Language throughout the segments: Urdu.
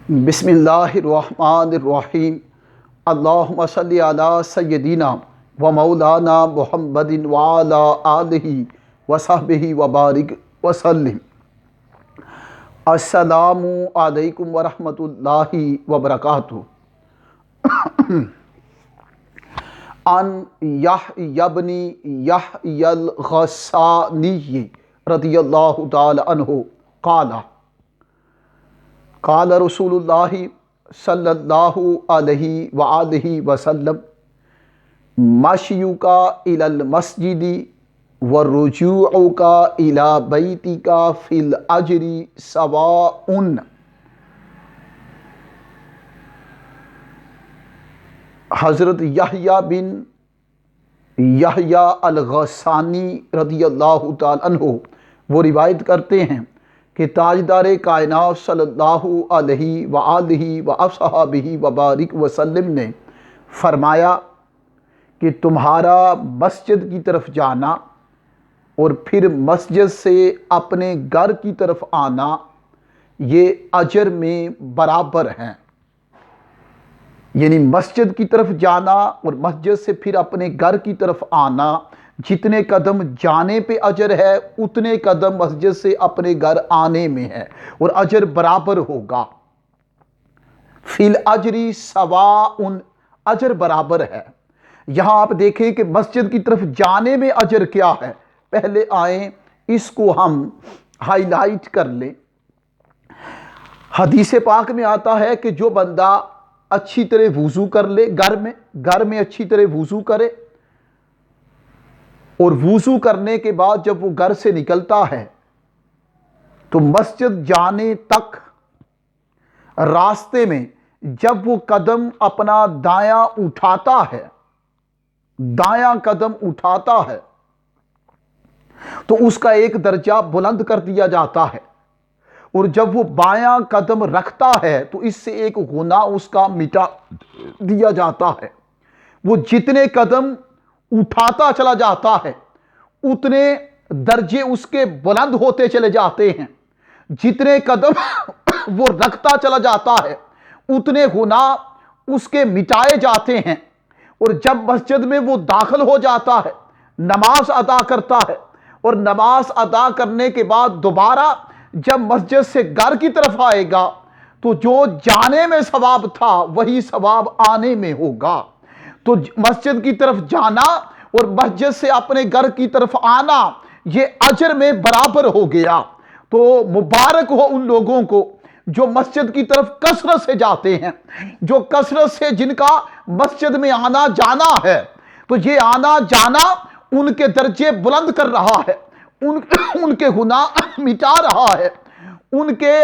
بسم اللہ الرحمن الرحیم۔ اللہم صلی علی سیدنا و مولانا محمد وعلی آلہ وصحبہ وبارک وسلم۔ السلام علیکم ورحمۃ اللہ وبرکاتہ۔ عن یحییٰ بن یحییٰ الغسانی رضی اللہ تعالی عنہ قال قال رسول اللہ صلی اللہ علیہ وآلہ وسلم مشیک الی المسجد ورجوعک الی بیتک فی الاجر سواء۔ حضرت یحییٰ بن یحییٰ الغسانی رضی اللہ تعالی عنہ وہ روایت کرتے ہیں کہ تاجدار کائنات صلی اللہ علیہ وآلہ وصحبہ وبارک وسلم نے فرمایا کہ تمہارا مسجد کی طرف جانا اور پھر مسجد سے اپنے گھر کی طرف آنا یہ اجر میں برابر ہیں۔ یعنی مسجد کی طرف جانا اور مسجد سے پھر اپنے گھر کی طرف آنا، جتنے قدم جانے پہ اجر ہے اتنے قدم مسجد سے اپنے گھر آنے میں ہے، اور اجر برابر ہوگا۔ فی الاجر سواء، اجر برابر ہے۔ یہاں آپ دیکھیں کہ مسجد کی طرف جانے میں اجر کیا ہے، پہلے آئیں اس کو ہم ہائی لائٹ کر لیں۔ حدیث پاک میں آتا ہے کہ جو بندہ اچھی طرح وضو کر لے، گھر میں اچھی طرح وضو کرے، اور وضو کرنے کے بعد جب وہ گھر سے نکلتا ہے تو مسجد جانے تک راستے میں جب وہ قدم اپنا دایاں قدم اٹھاتا ہے تو اس کا ایک درجہ بلند کر دیا جاتا ہے، اور جب وہ بایاں قدم رکھتا ہے تو اس سے ایک گناہ اس کا مٹا دیا جاتا ہے۔ وہ جتنے قدم اٹھاتا چلا جاتا ہے اتنے درجے اس کے بلند ہوتے چلے جاتے ہیں، جتنے قدم وہ رکھتا چلا جاتا ہے اتنے گناہ اس کے مٹائے جاتے ہیں۔ اور جب مسجد میں وہ داخل ہو جاتا ہے، نماز ادا کرتا ہے، اور نماز ادا کرنے کے بعد دوبارہ جب مسجد سے گھر کی طرف آئے گا تو جو جانے میں ثواب تھا وہی ثواب آنے میں ہوگا۔ تو مسجد کی طرف جانا اور مسجد سے اپنے گھر کی طرف آنا یہ اجر میں برابر ہو گیا۔ تو مبارک ہو ان لوگوں کو جو مسجد کی طرف کثرت سے جاتے ہیں، جو کثرت سے جن کا مسجد میں آنا جانا ہے، تو یہ آنا جانا ان کے درجے بلند کر رہا ہے، ان کے گناہ مٹا رہا ہے، ان کے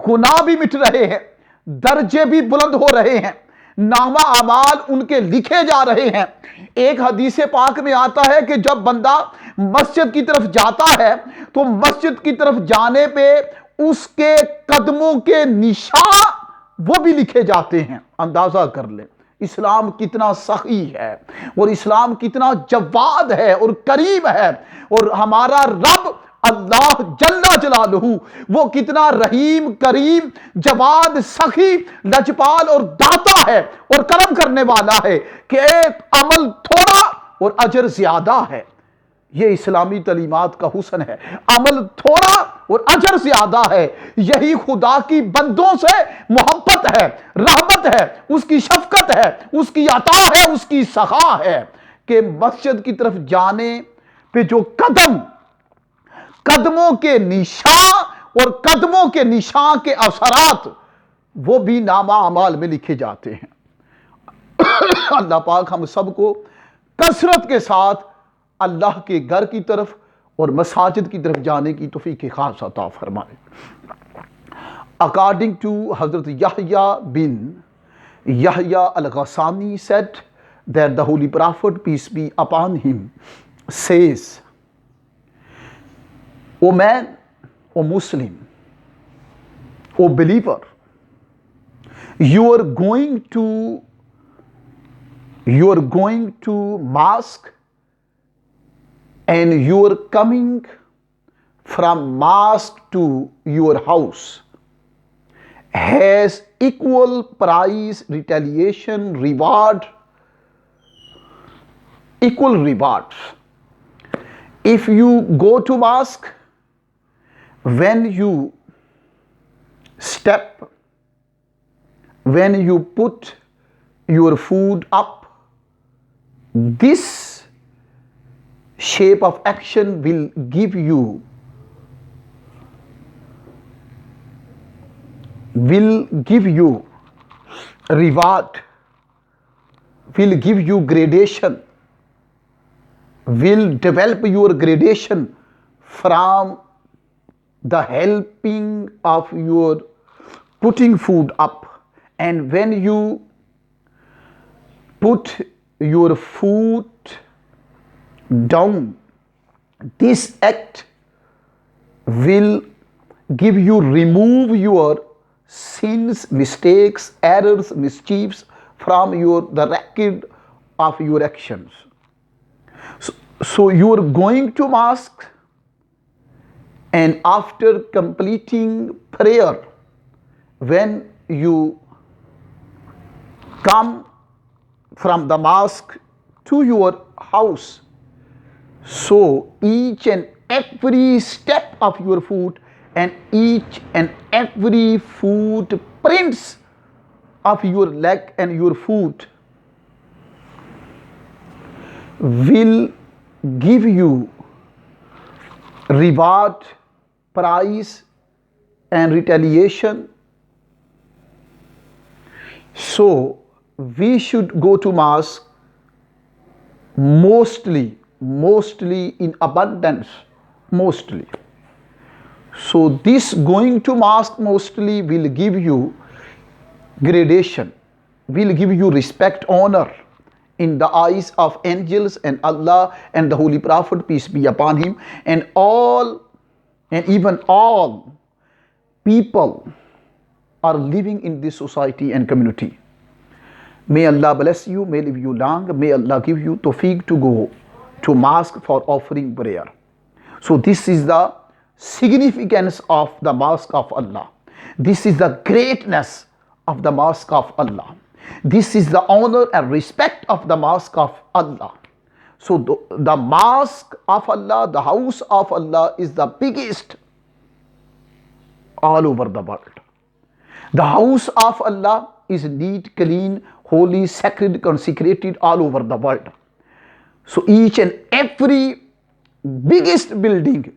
گناہ بھی مٹ رہے ہیں، درجے بھی بلند ہو رہے ہیں، نامہ اعمال ان کے لکھے جا رہے ہیں۔ ایک حدیث پاک میں آتا ہے کہ جب بندہ مسجد کی طرف جاتا ہے تو مسجد کی طرف جانے پہ اس کے قدموں کے نشان وہ بھی لکھے جاتے ہیں۔ اندازہ کر لیں اسلام کتنا سخی ہے، اور اسلام کتنا جواد ہے اور کریم ہے، اور ہمارا رب اللہ جل جلالہ وہ کتنا رحیم، کریم، جواد، سخی، لجپال اور داتا ہے اور کرم کرنے والا ہے کہ ایک عمل تھوڑا اور اجر زیادہ ہے۔ یہ اسلامی تعلیمات کا حسن ہے، عمل تھوڑا اور اجر زیادہ ہے۔ یہی خدا کی بندوں سے محبت ہے، رحمت ہے، اس کی شفقت ہے، اس کی عطا ہے، اس کی سخا ہے کہ مسجد کی طرف جانے پہ جو قدموں کے نشان اور قدموں کے نشان کے اثرات وہ بھی نامہ اعمال میں لکھے جاتے ہیں۔ اللہ پاک ہم سب کو کثرت کے ساتھ اللہ کے گھر کی طرف اور مساجد کی طرف جانے کی توفیق خاص عطا فرمائے۔ According to Hazrat Yahya bin Yahya al-Ghasani said that the Holy Prophet, peace be upon him, says, O man, O Muslim, O believer, you are going to mosque and you are coming from mosque to your house, has equal price, retaliation, reward, equal rewards. If you go to mosque, when you step, when you put your food up, this shape of action will give you reward, will give you gradation, will develop your gradation from the helping of your putting food up. And when you put your food down, this act will remove your sins, mistakes, errors, mischiefs from the record of your actions. So you are going to mosque, and after completing prayer, when you come from the mosque to your house, so each and every step of your foot and each and every footprints of your leg and your foot will give you reward, prize and retaliation. So we should go to mosque mostly in abundance, mostly. So this going to mosque mostly will give you gradation, will give you respect, honor in the eyes of angels and Allah and the Holy Prophet, peace be upon him, and even all people are living in this society and community. May Allah bless you, may live you long, may Allah give you tawfiq to go to mosque for offering prayer. So this is the significance of the mosque of Allah. This is the greatness of the mosque of Allah. This is the honor and respect of the mosque of Allah. So the mosque of Allah, the house of Allah, is the biggest all over the world. The house of Allah is neat, clean, holy, sacred, consecrated all over the world. So each and every biggest building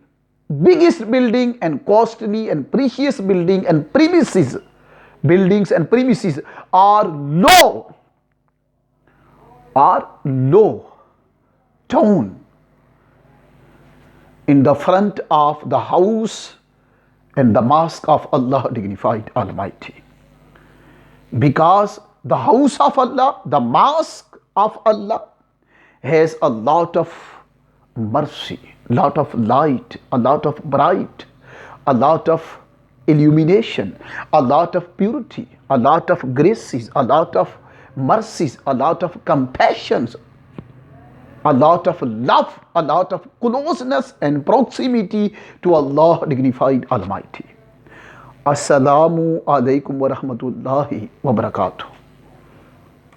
and costly and precious buildings and premises are low down in the front of the house and the mosque of Allah, dignified Almighty. Because the house of Allah, the mosque of Allah, has a lot of mercy, lot of light, a lot of bright, a lot of illumination, a lot of purity, a lot of graces, a lot of mercies, a lot of compassions, a lot of love, a lot of closeness and proximity to Allah, dignified Almighty. Assalamu alaikum wa rahmatullahi wa barakatuh.